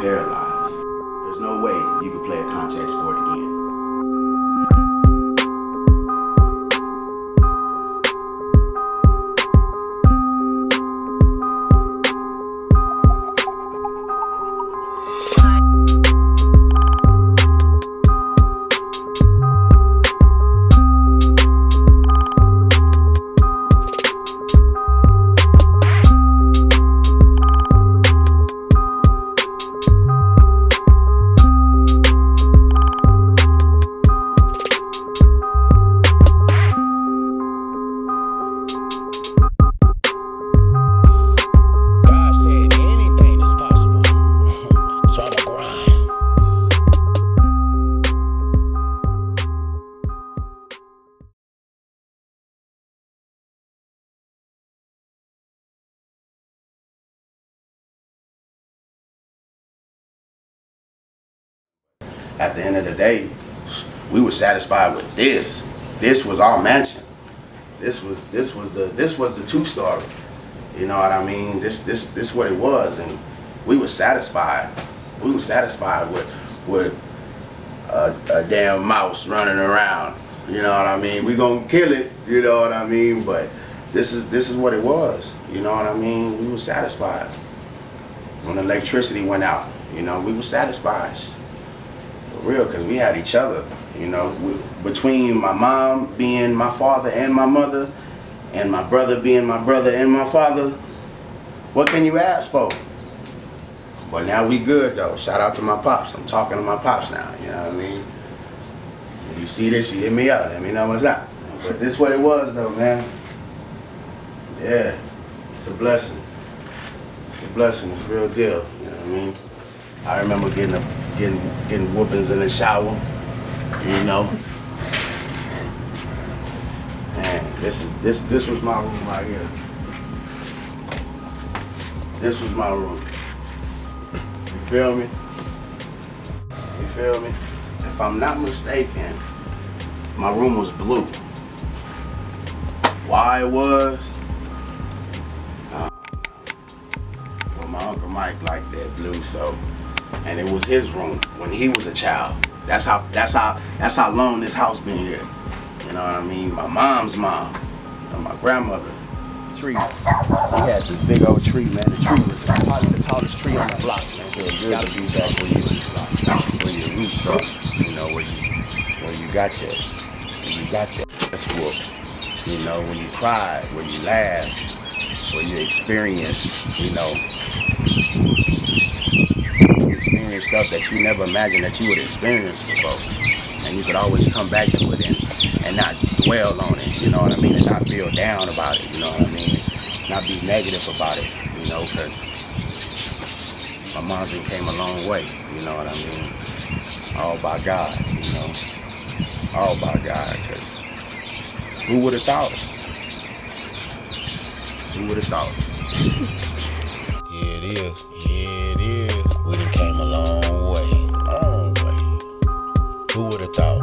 paralyzed. There's no way you can play a contact sport again. At the end of the day, we were satisfied with this. This was our mansion. This was the two-story. You know what I mean? This what it was, and we were satisfied. We were satisfied with a damn mouse running around. You know what I mean? We gonna kill it. You know what I mean? But this is what it was. You know what I mean? We were satisfied. When the electricity went out, you know, we were satisfied. For real, because we had each other, you know, between my mom being my father and my mother, and my brother being my brother and my father, what can you ask for? But now we good though. Shout out to my pops. I'm talking to my pops now, you know what I mean? When you see this, you hit me up, let me know what's up. But this what it was though, man. Yeah, it's a blessing. It's a blessing, it's a real deal, you know what I mean? I remember getting whoopings in the shower, you know. Man, this was my room right here. This was my room. You feel me? You feel me? If I'm not mistaken, my room was blue. Why it was? Well, my Uncle Mike liked that blue, so. And it was his room when he was a child. That's how long this house been here. You know what I mean? My mom's mom, you know, my grandmother. Trees. We had this big old tree, man. The tree was probably the tallest tree on the block, man. So you gotta be back where your roots are. You know, where you got your ass whooped. You know, when you cried, where you laughed, where you experienced, you know. Stuff that you never imagined that you would experience before, and you could always come back to it and not dwell on it, you know what I mean, and not feel down about it, you know what I mean, not be negative about it, you know, because my mom came a long way, you know what I mean, all by God, you know, all by God, because who would have thought? Who would have thought? Yeah, it is. Yeah, it is. We done came a long way. Long way. Who would have thought?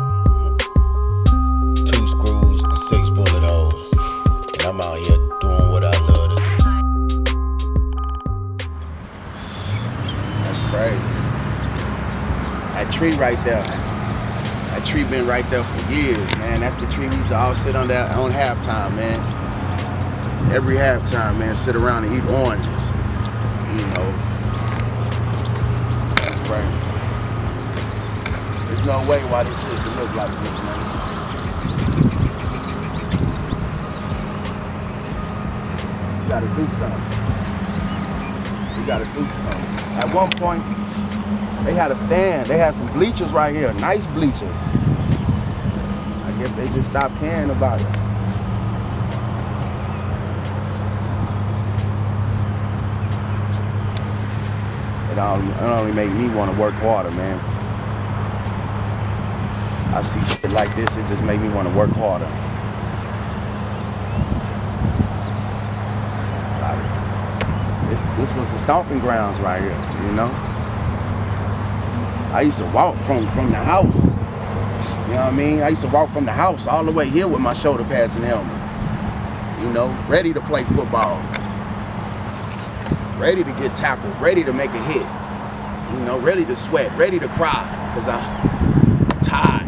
2 screws and 6 bullet holes. And I'm out here doing what I love to do. That's crazy. That tree right there. That tree been right there for years, man. That's the tree we used to all sit on halftime, man. Every halftime, man, sit around and eat oranges. You know, that's crazy. There's no way why this shit should look like this, man. You gotta do something. You gotta do something. At one point, they had a stand. They had some bleachers right here, nice bleachers. I guess they just stopped caring about it. It only make me want to work harder, man. I see shit like this, it just make me want to work harder. This was the stomping grounds right here, you know? I used to walk from the house. You know what I mean? I used to walk from the house all the way here with my shoulder pads and helmet. You know, ready to play football. Ready to get tackled, ready to make a hit. you know, ready to sweat, ready to cry, because I'm tired,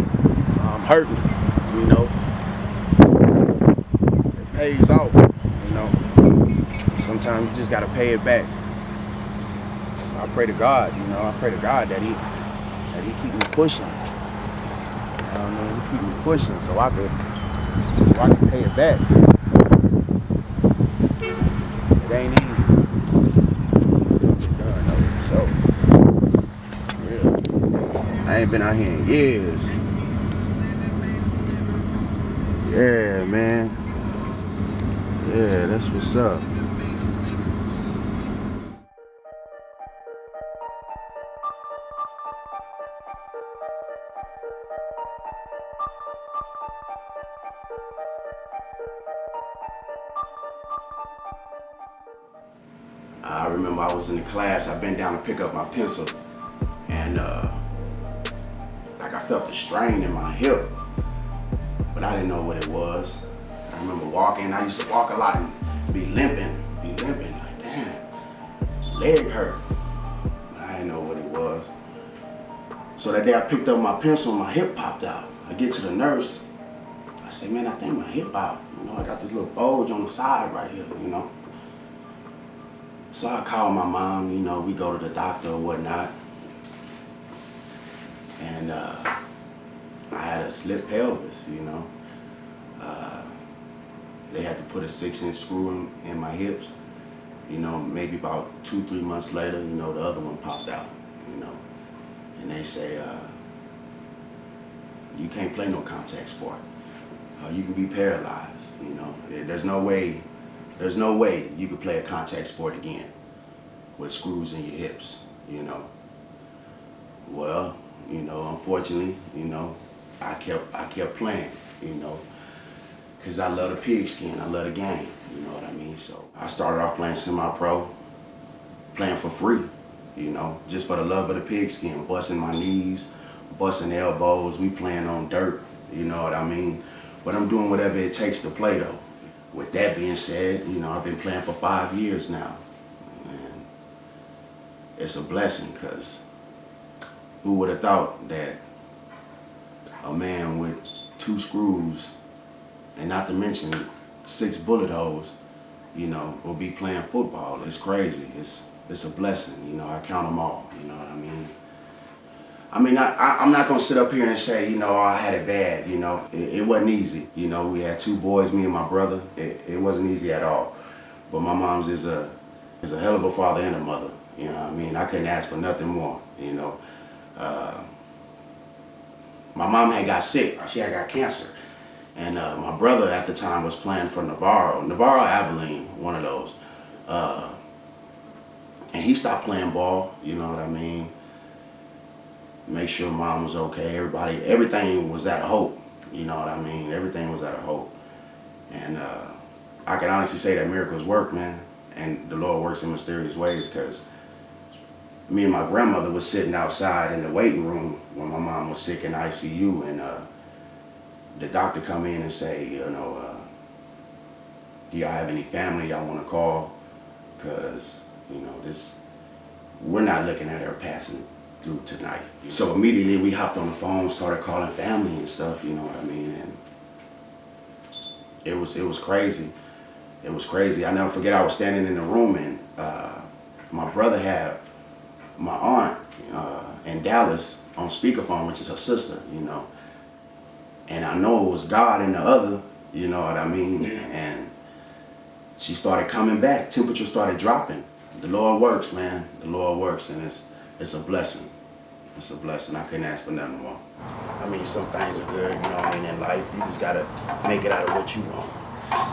I'm hurting, you know. It pays off, you know. Sometimes you just gotta pay it back. So I pray to God, you know, I pray to God that He keep me pushing. You know what I mean? He keep me pushing so I can pay it back. It ain't easy. It's done though, so real. I ain't been out here in years. Yeah, man. Yeah, that's what's up. I remember I was in the class, I bent down to pick up my pencil, and like I felt a strain in my hip, but I didn't know what it was. I remember walking, I used to walk a lot and be limping, like damn, leg hurt. But I didn't know what it was. So that day I picked up my pencil and my hip popped out. I get to the nurse, I say, man, I think my hip out. You know, I got this little bulge on the side right here, you know. So I called my mom, you know, we go to the doctor or whatnot. And I had a slip pelvis, you know. They had to put a 6-inch screw in my hips. You know, maybe about 2-3 months later, you know, the other one popped out, you know. And they say, you can't play no contact sport. You can be paralyzed, you know. There's no way you could play a contact sport again with screws in your hips, you know. Well, you know, unfortunately, you know, I kept playing, you know, because I love the pigskin, I love the game, you know what I mean? So I started off playing semi-pro, playing for free, you know, just for the love of the pigskin, busting my knees, busting elbows, we playing on dirt, you know what I mean? But I'm doing whatever it takes to play though. With that being said, you know, I've been playing for 5 years now. And it's a blessing, because who would have thought that a man with 2 screws, and not to mention 6 bullet holes, you know, will be playing football. It's crazy. It's a blessing, you know, I count them all, you know what I mean? I'm not gonna sit up here and say, you know, oh, I had it bad, you know. It wasn't easy. You know, we had 2 boys, me and my brother. It wasn't easy at all. But my mom's is a hell of a father and a mother. You know what I mean? I couldn't ask for nothing more, you know. My mom had got sick. She had got cancer. And my brother at the time was playing for Navarro Abilene, one of those. And he stopped playing ball, you know what I mean? Make sure mom was okay, everything was at a hope, you know what I mean? Everything was at a hope. And I can honestly say that miracles work, man. And the Lord works in mysterious ways, because me and my grandmother was sitting outside in the waiting room when my mom was sick in ICU, and the doctor come in and say, you know, do y'all have any family y'all want to call? Because, you know, we're not looking at her passing through tonight. So immediately we hopped on the phone, started calling family and stuff, you know what I mean? And it was crazy. It was crazy. I never forget, I was standing in the room, and my brother had my aunt in Dallas on speakerphone, which is her sister, you know. And I know it was God in the other, you know what I mean? Yeah. And she started coming back. Temperature started dropping. The Lord works, man. The Lord works, and it's a blessing. It's a blessing. I couldn't ask for nothing more. I mean, some things are good, you know what I mean, in life. You just gotta make it out of what you want,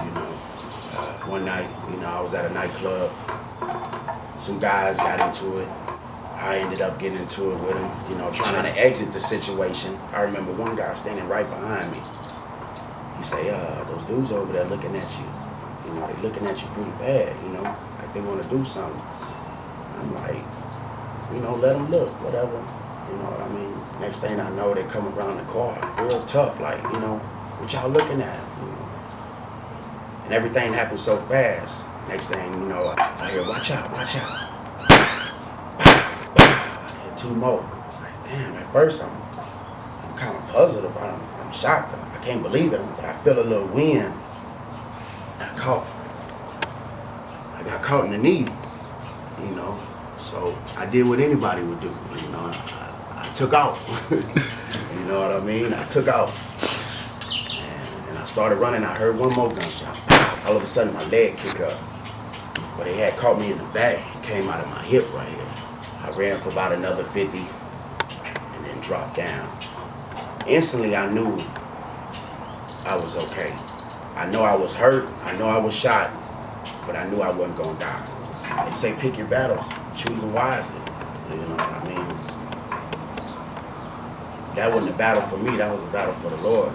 you know. One night, you know, I was at a nightclub. Some guys got into it. I ended up getting into it with them, you know, trying to exit the situation. I remember one guy standing right behind me. He say, those dudes over there looking at you. You know, they looking at you pretty bad, you know, like they want to do something. I'm like, you know, let them look, whatever, you know what I mean? Next thing I know, they come around the car, real tough, like, you know, what y'all looking at, you know? And everything happened so fast. Next thing, you know, I hear, watch out, watch out. 2 more. Like, damn, at first I'm kind of puzzled about it. I'm shocked. I can't believe it, but I feel a little wind. And I got caught in the knee, you know. So I did what anybody would do, you know. I took off. You know what I mean? I took off. And I started running. I heard one more gunshot. All of a sudden, my leg kicked up. But they had caught me in the back. It came out of my hip right here. I ran for about another 50 and then dropped down. Instantly, I knew I was okay. I know I was hurt. I know I was shot. But I knew I wasn't going to die. They say pick your battles. Choose them wisely. You know what I mean? That wasn't a battle for me. That was a battle for the Lord.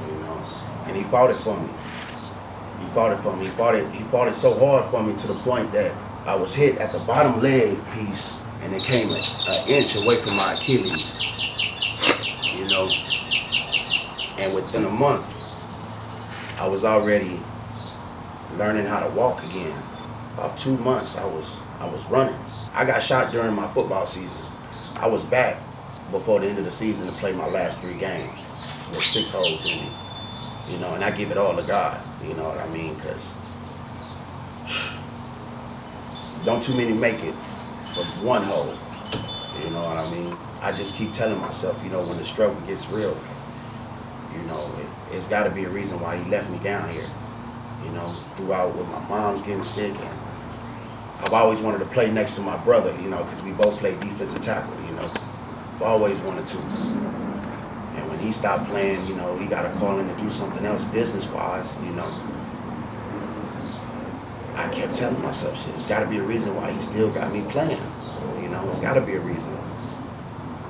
You know? And he fought it for me. He fought it for me. He fought it so hard for me to the point that I was hit at the bottom leg piece and it came an inch away from my Achilles. You know? And within a month, I was already learning how to walk again. About 2 months, I was running. I got shot during my football season. I was back before the end of the season to play my last 3 games with 6 holes in me. You know, and I give it all to God, you know what I mean? Because don't too many make it for 1 hole, you know what I mean? I just keep telling myself, you know, when the struggle gets real, you know, it's got to be a reason why he left me down here, you know, throughout with my mom's getting sick. And I've always wanted to play next to my brother, you know, because we both play defensive tackle, you know. I've always wanted to. And when he stopped playing, you know, he got a call in to do something else business-wise, you know. I kept telling myself, shit, it's got to be a reason why he still got me playing. You know, it's got to be a reason.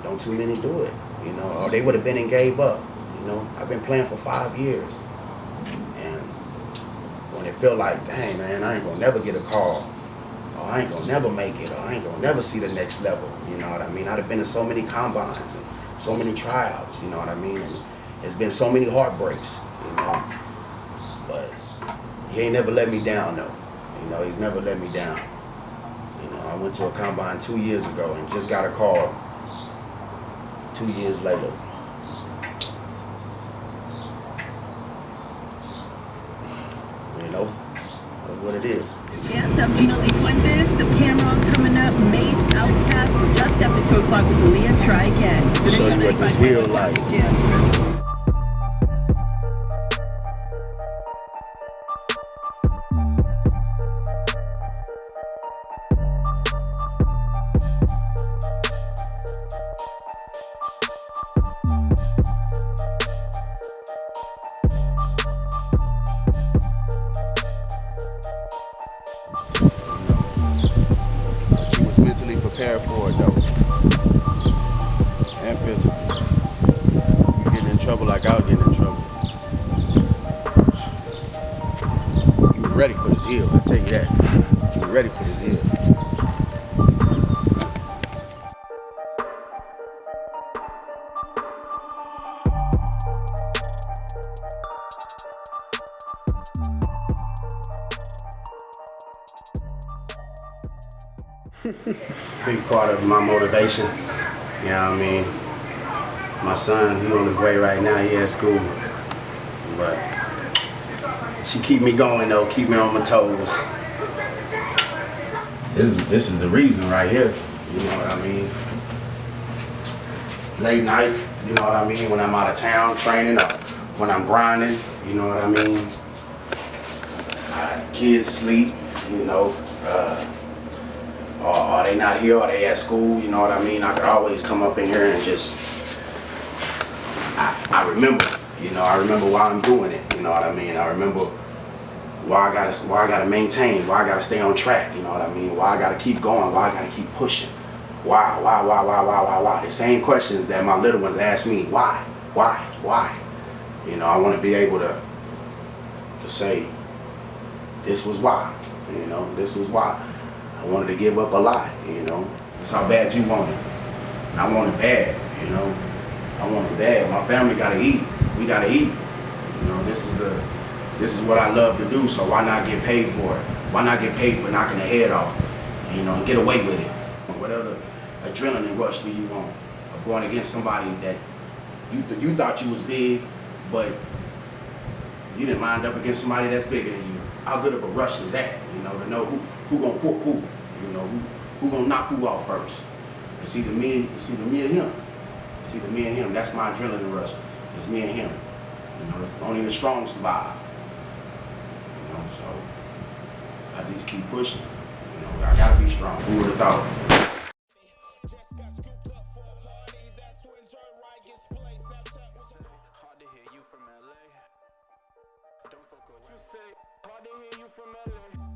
Don't too many do it, you know, or they would have been and gave up. You know, I've been playing for 5 years. And when it felt like, dang, man, I ain't going to never get a call, or I ain't going to never make it, or I ain't going to never see the next level, you know what I mean? I'd have been in so many combines and so many tryouts, you know what I mean? And it's been so many heartbreaks, you know. But he ain't never let me down, though. You know, he's never let me down. You know, I went to a combine 2 years ago and just got a call 2 years later. You know, that's what it is. Champs, I'm Gino Lee Fuentes. Some Cameron coming up. Mace, Outcast. We're just after 2 o'clock with Lee and Try Again. Show you what this heel like. She was mentally prepared for it though, and physically. You getting in trouble like I'll get in trouble. You were ready for this heel, I tell you that. You were ready for this heel. Big part of my motivation, you know what I mean? My son, he on his way right now, he at school. But she keep me going though, keep me on my toes. This is the reason right here, you know what I mean? Late night, you know what I mean? When I'm out of town training or when I'm grinding, you know what I mean? Kids sleep, you know, or they not here, or they at school, you know what I mean? I could always come up in here and just, I remember, you know, I remember why I'm doing it, you know what I mean? I remember why I gotta maintain, why I gotta stay on track, you know what I mean? Why I gotta keep going, why I gotta keep pushing. Why? The same questions that my little ones ask me, why? You know, I wanna be able to say, this was why, you know, this was why. I wanted to give up a lot, you know. That's how bad you want it. And I want it bad, you know. I want it bad. My family gotta eat. We gotta eat. You know, this is what I love to do, so why not get paid for it? Why not get paid for knocking the head off? You know, and get away with it. adrenaline rush do you want of going against somebody that you thought you was big, but you didn't lined up against somebody that's bigger than you? How good of a rush is that? You know, to know who gonna whoop who. You know, who gonna knock who off first? It's either me or him. It's either me and him. That's my adrenaline rush. It's me and him. You know, only the strong survive. You know, so I just keep pushing. You know, I gotta be strong. Who would have thought? Hard to hear you from LA. Don't fuck with what you say. Hard to hear you from LA.